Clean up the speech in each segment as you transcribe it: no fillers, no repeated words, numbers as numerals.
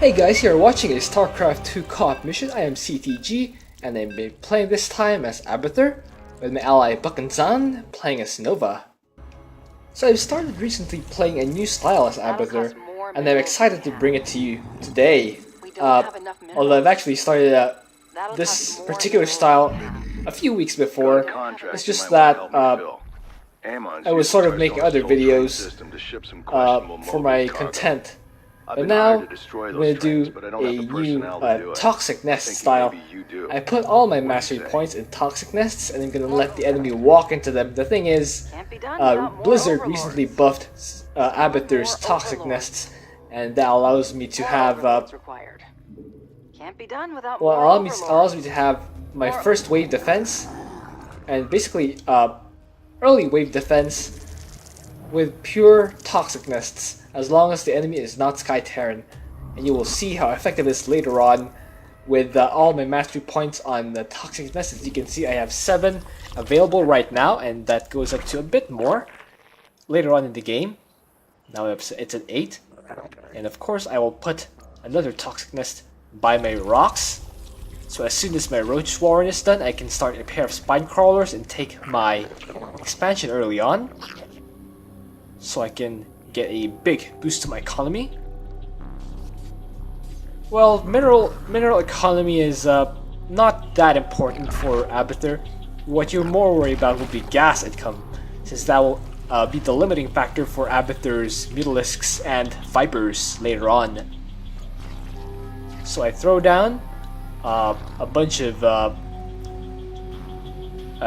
Hey guys, you're watching a Starcraft 2 co-op mission. I am CTG, and I've been playing this time as Abathur, with my ally Buckanzan playing as Nova. So I've started recently playing a new style as Abathur, and I'm excited to bring it to you today. Although I've actually started this particular style a few weeks before, it's just that I was sort of making other videos for my content. But now, I'm going to do a new Toxic Nest style. I put all my mastery points in Toxic Nests, and I'm going to let the enemy walk into them. The thing is, Blizzard recently buffed Abathur's Toxic Nests, and that allows me to have, allows me to have my first wave defense, and basically early wave defense with pure Toxic Nests, as long as the enemy is not Sky Terran. And you will see how effective it is later on with all my mastery points on the Toxic Nest. As you can see, I have 7 available right now, and that goes up to a bit more later on in the game. Now it's at 8. And of course I will put another Toxic Nest by my rocks. So as soon as my Roach Warren is done, I can start a pair of Spine Crawlers and take my expansion early on, so I can get a big boost to my economy. Well, mineral economy is not that important for Abathur. What you're more worried about will be gas income, since that will be the limiting factor for Abathur's Mutalisks and Vipers later on. So I throw down a bunch of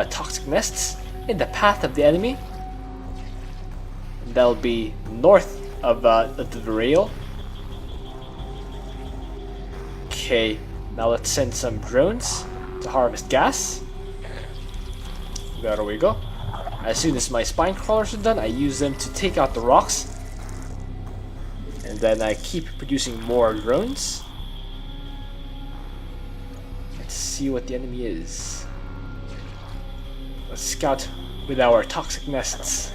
Toxic Nests in the path of the enemy. That'll be north of the rail. Okay, now let's send some drones to harvest gas. There we go. As soon as my Spine Crawlers are done, I use them to take out the rocks. And then I keep producing more drones. Let's see what the enemy is. Let's scout with our Toxic Nests.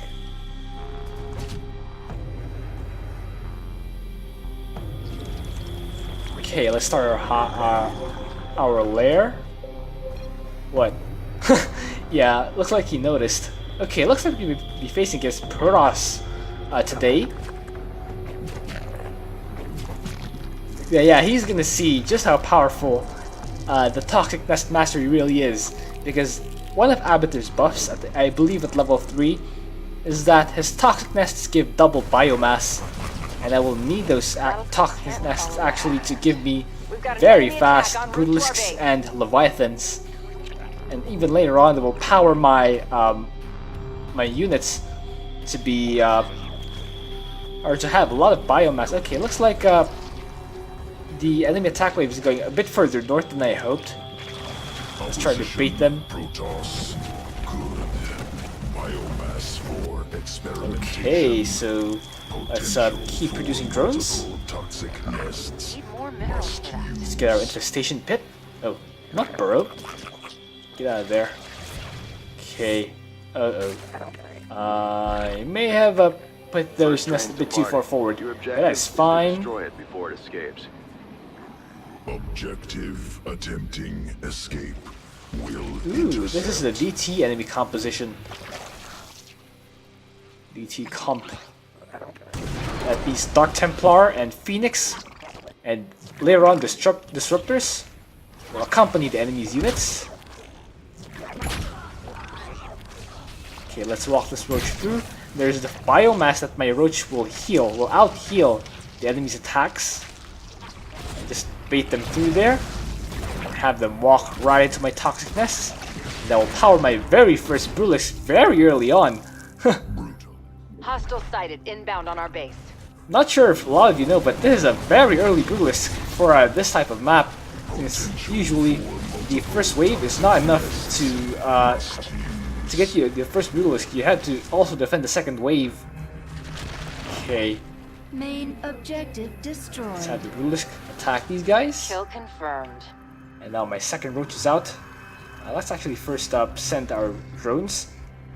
Okay, let's start our lair. What? Yeah, looks like he noticed. Okay, looks like we'll be facing against Protoss today. Yeah, he's gonna see just how powerful the Toxic Nest Mastery really is, because one of Abathur's buffs, I believe at level 3, is that his Toxic Nests give double biomass. And I will need those Toxic Nests actually to give me very fast Brutalisks and Leviathans. And even later on, they will power my my units to be or to have a lot of biomass. Okay, looks like the enemy attack wave is going a bit further north than I hoped. Let's try to bait them. Okay, so let's keep producing drones. Let's get our infestation pit. Oh, not burrow. Get out of there. Okay. I may have put those nests a bit too far forward. That's fine. Objective attempting escape. Ooh, this is the DT enemy composition. DT comp. At least Dark Templar and Phoenix, and later on Disruptors will accompany the enemy's units. Okay, let's walk this roach through. There's the biomass that my roach will out-heal the enemy's attacks. And just bait them through there, and have them walk right into my Toxic Nests. And that will power my very first Brutalisk very early on. Hostile sighted inbound on our base. Not sure if a lot of you know, but this is a very early Brutalisk for this type of map, since usually the first wave is not enough to get you the first Brutalisk. You had to also defend the second wave. Okay. Main objective destroyed. Let's have the Brutalisk attack these guys. Kill confirmed. And now my second roach is out. Let's actually first send our drones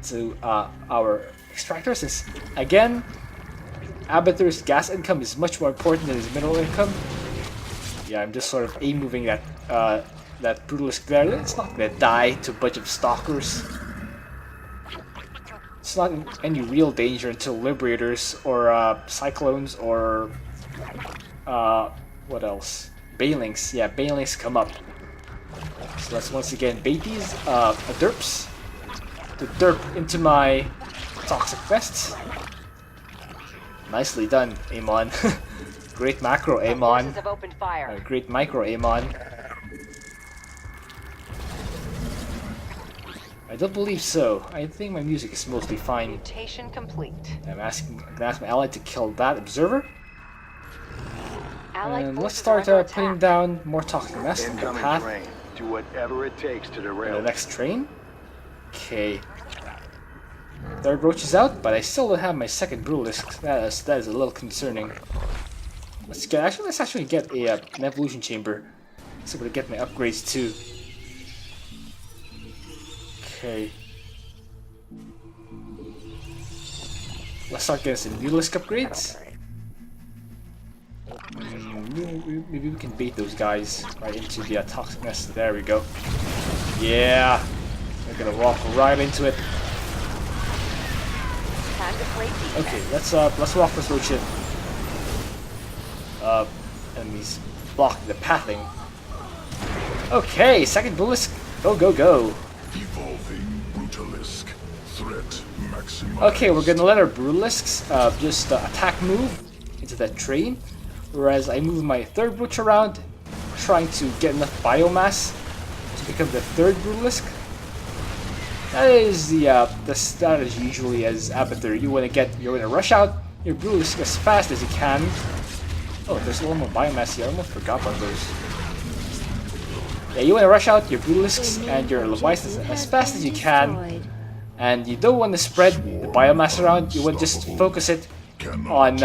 to our extractor, since again Abathur's gas income is much more important than his mineral income. Yeah, I'm just sort of moving that Brutalisk there. It's not gonna die to a bunch of stalkers. It's not in any real danger until Liberators or Cyclones or what else? Banelings. Yeah, Banelings come up. So let's once again bait these derps to derp into my toxic vests. Nicely done, Amon. Great macro, Amon. Forces have opened fire. Great micro, Amon. I don't believe so. I think my music is mostly fine. Mutation complete. I'm gonna ask my ally to kill that observer. Allied And let's forces start are under putting attack. down more toxic nests in the Incoming path. train. Do whatever it takes to The derail. next train. Okay. Third roach is out, but I still don't have my second Brutalisk. That is a little concerning. Let's actually get an evolution chamber. So we get my upgrades too. Okay. Let's start getting some Brutalisk upgrades. Maybe we can bait those guys right into the toxic nest. There we go. Yeah. We're gonna walk right into it. Time to play defense. Okay, let's walk this roach in. Enemies blocking the pathing. Okay, second Brutalisk. Go, go, go. Evolving Brutalisk. Threat maximized. Okay, we're gonna let our Brutalisks just attack move into that train. Whereas I move my third Brute around, trying to get enough biomass to become the third Brutalisk. That is the strategy usually as Abathur. You want to rush out your Brutalisk as fast as you can. Oh, there's a little more biomass here. I almost forgot about those. Yeah, you want to rush out your Brutalisks and your Leviathans as fast as you can. And you don't want to spread the biomass around. You want to just focus it on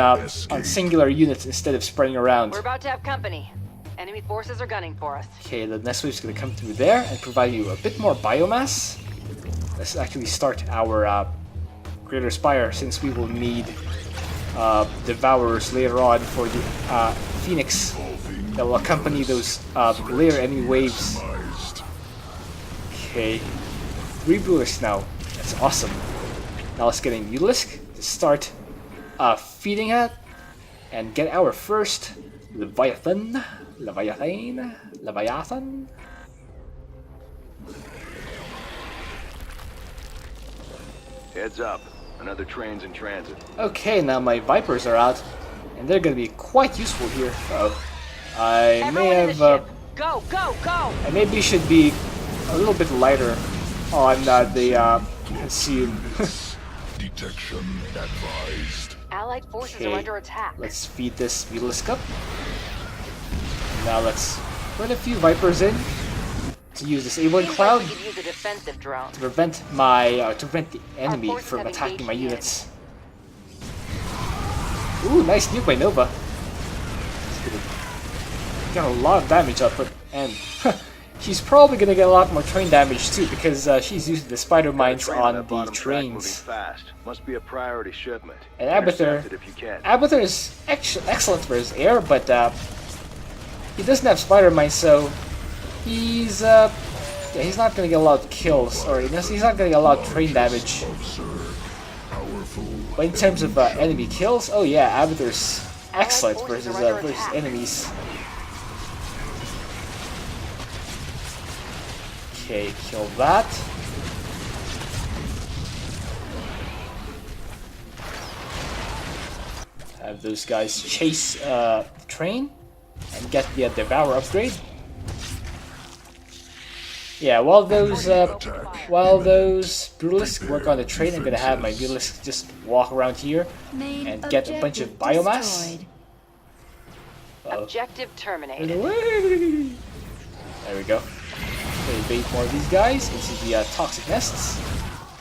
singular units instead of spreading around. We're about to have company. Enemy forces are gunning for us. Okay, the next wave is going to come through there and provide you a bit more biomass. Let's actually start our Greater Spire, since we will need Devourers later on for the Phoenix that will accompany those later enemy waves. Okay, 3 Brutalisks now. That's awesome. Now let's get a Mutalisk to start feeding it and get our first Leviathan. Heads up. Another train's in transit. Okay, now my Vipers are out, and they're gonna be quite useful here. I Everyone may in the have, ship. Go, go, go! I maybe should be a little bit lighter on the consume. Detection advised. Allied forces Okay, are under attack. let's feed this Mutalisk up. Now let's put a few Vipers in to use this A1 Seems Cloud like we could use a defensive drone. to prevent the enemy forces from have attacking my engaged units. Ooh, nice nuke by Nova. Got a lot of damage output, and she's probably gonna get a lot more train damage too, because she's using the spider mines Train on that the bottom track moving trains. fast. Must be a priority shipment. And Abathur, Intercept it if you can. Abathur is excellent for his air, but he doesn't have spider mines, so he's he's not gonna get a lot of kills, or he's not gonna get a lot of train damage. But in terms of enemy kills, oh yeah, Abathur's excellent versus enemies. Okay, kill that. Have those guys chase the train and get the Devour upgrade. Yeah, while those Brutalisks work on the train, I'm gonna have my Brutalisks just walk around here and get a bunch of biomass. Destroyed. Objective terminated. There we go. Okay, bait more of these guys into the toxic nests.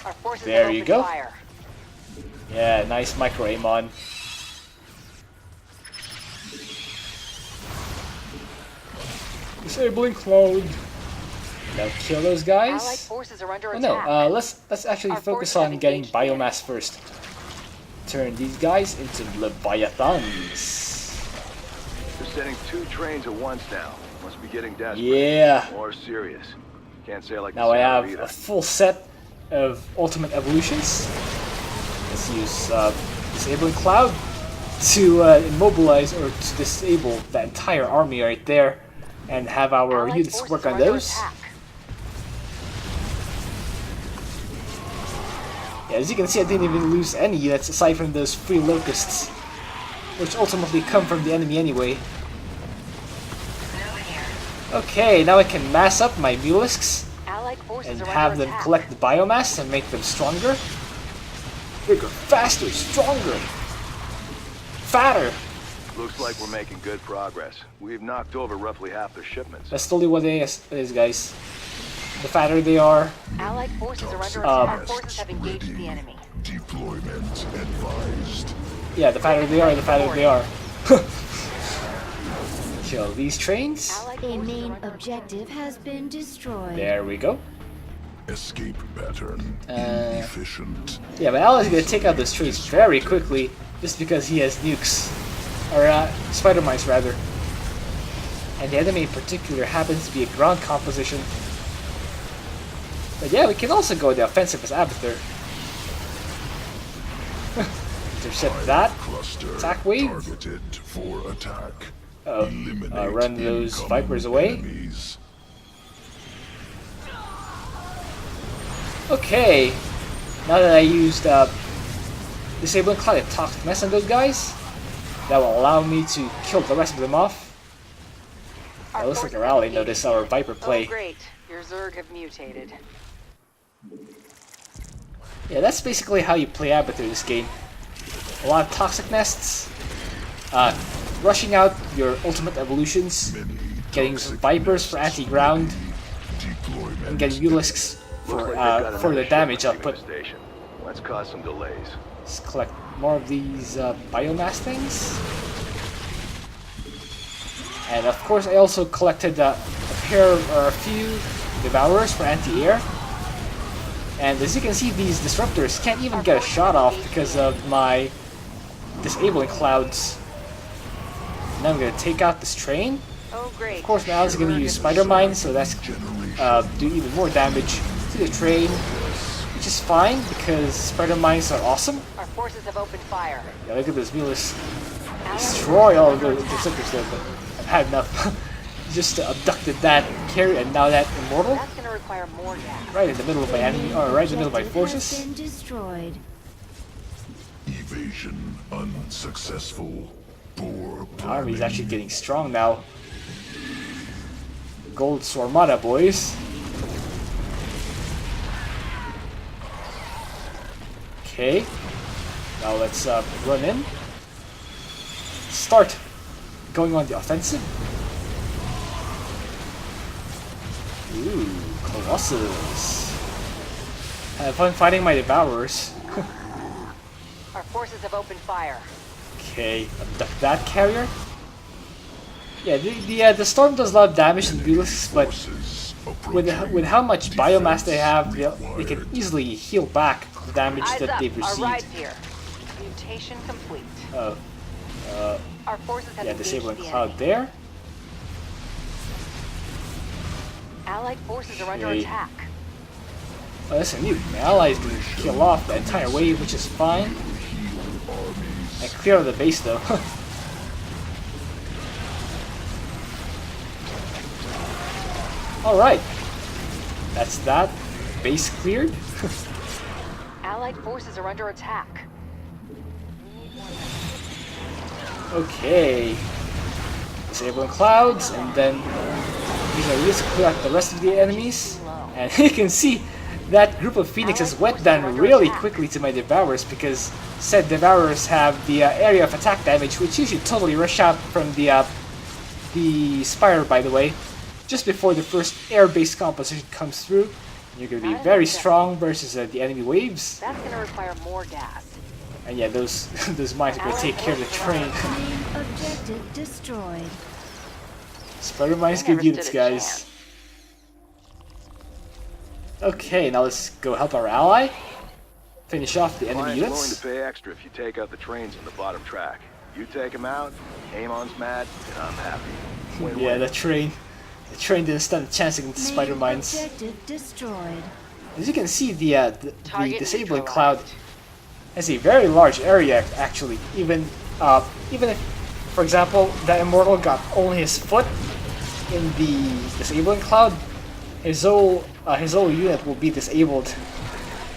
Our forces There have you opened go. fire. Yeah, nice micro Amon. Disabling cloud. Now kill those Allied guys. forces are under Oh attack. no, let's actually Our focus forces have on getting engaged the enemy. biomass first. Turn these guys into Leviathans. This sending 2 trains at once now. Must be getting desperate. Yeah. Or serious. Can't say like Now I have either. a full set of ultimate evolutions. Let's use disabling cloud to immobilize or to disable that entire army right there, and have our Allied units forces work are on under those. attack. Yeah, as you can see, I didn't even lose any units aside from those 3 locusts, which ultimately come from the enemy anyway. Okay, now I can mass up my mulisks Allied forces and are have under them attack. collect the biomass and make them stronger. Bigger, faster, stronger, fatter. Looks like we're making good progress. We've knocked over roughly half their shipments. That's totally what it is, guys. The fatter they are, Allied forces are under Um, attack. Our forces have engaged the enemy. Deployment advised. yeah, the fatter they are, the fatter they are. Kill these trains. Allied A forces main are under objective has been destroyed. There we go. Escape pattern inefficient. Yeah, but Al is gonna take out those trains very quickly, just because he has nukes. Or, spider mines rather. And the enemy in particular happens to be a ground composition. But yeah, we can also go the offensive as Abathur. Intercept that. Cluster Attack wave. targeted for attack. Oh, Eliminate run those incoming vipers away. enemies. Okay, now that I used disabling cloud and toxic mess on those guys, that will allow me to kill the rest of them off. Our It looks like forces a rally have noticed engaged. our Viper play. Oh great, your Zerg have mutated. Yeah, that's basically how you play Abathur this game. A lot of toxic nests, rushing out your ultimate evolutions, getting some Vipers for anti-ground, Deployment and getting Mulisks Looks for, like they've got another for the damage shipment leaving output. the station. Let's cause some delays. Let's collect more of these biomass things. And of course I also collected a pair or a few Devourers for anti-air. And as you can see, these disruptors can't even get a shot off because of my disabling clouds. Now I'm gonna take out this train. Oh great. Of course, now I'm gonna use spider mines, so that's do even more damage to the train, which is fine because spider mines are awesome. Our forces have opened fire. Yeah, look at this Mulus Allied destroy all of the forces are under interceptors there, but I've had enough. Just abducted that carrier and now that immortal attack. That's gonna require more gas. right in the middle of my enemy, or right in the middle of my Objective has forces. been destroyed. Evasion unsuccessful. Poor The army's planning. actually getting strong now. Gold Swarmada, boys. Okay. Now let's run in. Start going on the offensive. Ooh, Colossus. Have fun fighting my Devourers. Our forces have opened fire. Okay, abduct that carrier. Yeah, the storm does a lot of damage to the Mulisks, but Forces with how much biomass they have, they can easily heal back the damage Eyes that up, they've our received. ride's here. Mutation complete. Oh, Our forces have yeah, engaged disabling the cloud enemy. there. Allied forces are under Okay. attack. Oh, that's a nuke. My allies can kill off the entire wave, which is fine. I clear out the base though. Alright. That's that. Base cleared. Allied forces are under attack. Okay. Disabling clouds, and then use our wheels to clear out the rest of the enemies. And you can see that group of phoenixes went down really quickly to my Devourers because said Devourers have the area of attack damage, which you should totally rush out from the Spire, by the way, just before the first air-based composition comes through. You're going to be very strong versus the enemy waves. That's going to require more gas. And yeah, those those mines are going to take care of the train. Main objective destroyed. Spider mines, I good never units, stood a guys. chance. Okay, now let's go help our ally. Finish off the enemy Client's willing to units. pay extra if you take out the trains on the bottom track. You take him out, Amon's mad, and I'm happy. Yeah, the train. The train didn't stand a chance against the spider Main mines. objective destroyed. As you can see, the Target disabling neutralized. cloud has a very large area, actually. Even if, for example, that immortal got only his foot in the disabling cloud, his whole unit will be disabled.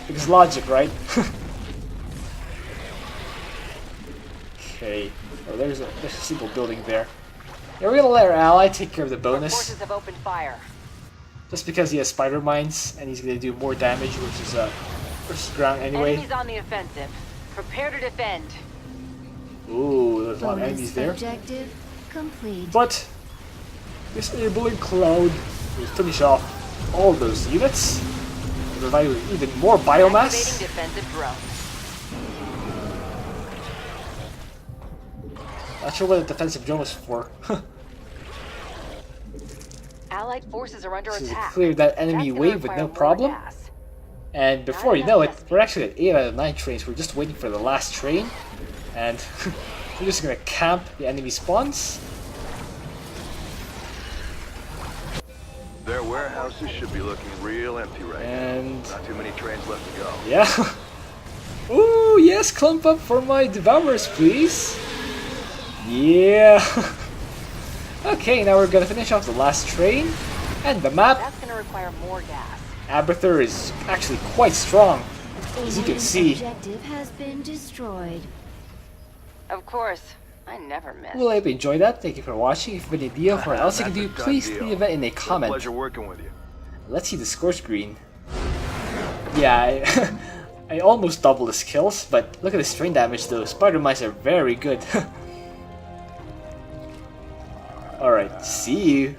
Because logic, right? Okay. Oh, there's a single building there. Yeah, we're gonna let our ally take care of the Our bonus. forces have opened fire. Just because he has spider mines and he's gonna do more damage versus ground anyway. Enemies on the offensive. Prepare to defend. Ooh, there's a lot of enemies Bonus there. objective complete. But disabling cloud will finish off all those units. Provide even more Activating biomass. defensive drone. Not sure what the defensive drone was for. Allied forces are under This is attack. clear that enemy That's gonna wave with require no more problem. gas. And before you know it, we're actually at 8 out of 9 trains. We're just waiting for the last train. And we're just gonna camp the enemy spawns. Their warehouses should be looking real empty right And now. Not too many trains left to go. yeah. Ooh, yes, clump up for my devourers, please. Yeah. Okay, now we're gonna finish off the last train. And the map, That's gonna require more gas. Abathur is actually quite strong. As you can Main see. objective has been destroyed. Of course, I never miss. Well, I hope you enjoyed that. Thank you for watching. If you have any idea for what else I can do, That's a done please deal. leave it in a It's been comment. pleasure working with you. Let's see the score screen. Yeah, I almost doubled his kills, but look at the strain damage though. Spider mice are very good. Alright, see you.